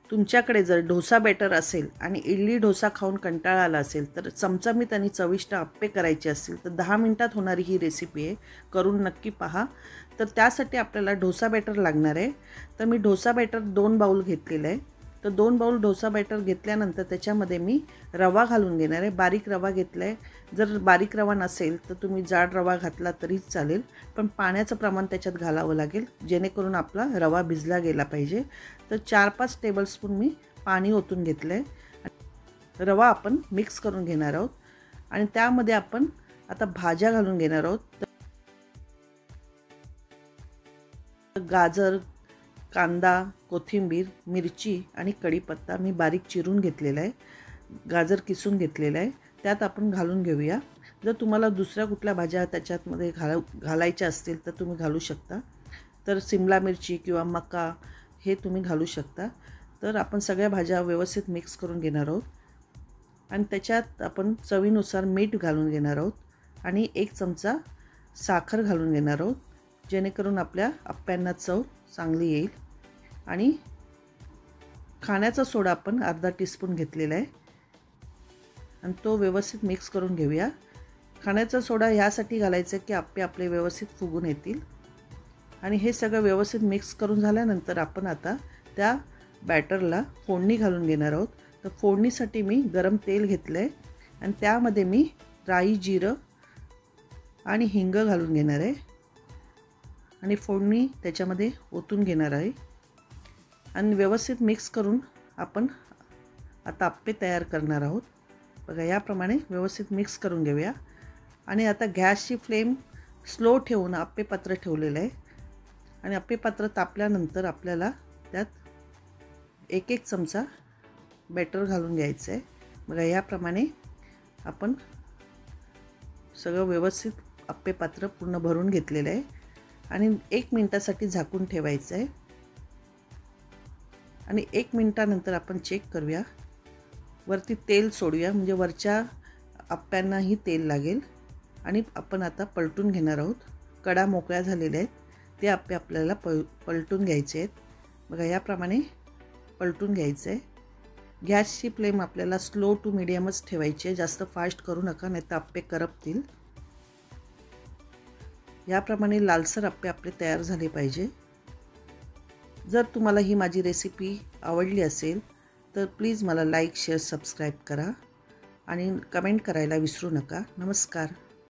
तुमच्याकडे जर डोसा बॅटर असेल आणि इडली डोसा खाऊन कंटाळा आला असेल तर चमचमीत आणि चविष्ट आप्पे करायचे असतील तर 10 मिनिटात होणारी ही रेसिपी आहे, करून नक्की पहा। तर त्यासाठी आपल्याला डोसा बॅटर लागणार आहे। तर मी डोसा बॅटर 2 बाउल घेतलेलं आहे। तर 2 बाउल डोसा बॅटर घेतल्यानंतर त्याच्यामध्ये मी रवा घालून घेणार आहे। बारीक रवा घेतला आहे। जर बारीक रवा नसेल तर तुम्ही जाड रवा घातला तरी चालेल, पण पाण्याचं प्रमाण त्याच्यात घालावं लागेल जेणेकरून आपला रवा भिजला गेला पाहिजे। तर 4-5 टेबलस्पून मी पाणी ओतून घेतलं आहे। रवा आपण मिक्स करून घेणार आहोत आणि त्यामध्ये आपण आता भाज्या घालून घेणार आहोत। गाजर, कांदा, कोथिंबीर, मिरची आणि कढीपत्ता मी बारीक चिरून घेतलेला आहे। गाजर किसून घेतलेला आहे, त्यात आपण घालून घेऊया। जर तुम्हाला दुसऱ्या कुठल्या भाज्या त्याच्यामध्ये घालायच्या असतील तर तुम्ही घालू शकता। तर सिमला मिरची किंवा मका हे तुम्ही घालू शकता। तर आपण सगळ्या भाज्या व्यवस्थित मिक्स करून घेणार आहोत आणि त्याच्यात आपण चवीनुसार मीठ घालून घेणार आहोत आणि 1 चमचा साखर घालून घेणार आहोत, जेणेकरून आपल्या आप्प्यांना चव चांगली येईल। आणि खाण्याचा सोडा आपण अर्धा टीस्पून घेतलेला आहे आणि तो व्यवस्थित मिक्स करून घेऊया। खाण्याचा सोडा यासाठी घालायचा की आप्पे आपले व्यवस्थित फुगून येतील। आणि हे सगळं व्यवस्थित मिक्स करून झाल्यानंतर आपण आता त्या बॅटरला फोडणी घालून घेणार आहोत। तर फोडणीसाठी मी गरम तेल घेतलं आहे आणि त्यामध्ये मी राई, जिरं आणि हिंग घालून घेणार आहे आणि फोडणी त्याच्यामध्ये ओतून घेणार आहे आणि व्यवस्थित मिक्स करून आपण आता आप्पे तयार करणार आहोत। बघा, याप्रमाणे व्यवस्थित मिक्स करून घेऊया आणि आता गॅसची फ्लेम स्लो ठेवून आप्पे पात्र ठेवलेलं आहे आणि आप्पे पात्र तापल्यानंतर आपल्याला त्यात 1-1 चमचा बॅटर घालून घ्यायचं आहे। बघा, याप्रमाणे आपण सगळं व्यवस्थित आप्पे पात्र पूर्ण भरून घेतलेलं आहे आणि 1 मिनिटासाठी झाकून ठेवायचं आहे आणि 1 मिनिटानंतर आपण चेक करूया। वरती तेल सोडूया म्हणजे वरच्या आप्प्यांनाही तेल लागेल आणि आपण आता पलटून घेणार आहोत। कडा मोकळ्या झालेल्या आहेत, ते आप्पे आपल्याला पलटून घ्यायचे आहेत। बघा, याप्रमाणे पलटून घ्यायचं आहे। गॅसची फ्लेम आपल्याला स्लो टू मीडियमच ठेवायची आहे, जास्त फास्ट करू नका, नाहीतर आप्पे करपतील। याप्रमाणे लालसर आप्पे आपले तयार झाले पाहिजे। जर तुम्हाला ही माझी रेसिपी आवडली असेल तर प्लीज मला लाईक, शेअर, सबस्क्राईब करा आणि कमेंट करायला विसरू नका। नमस्कार।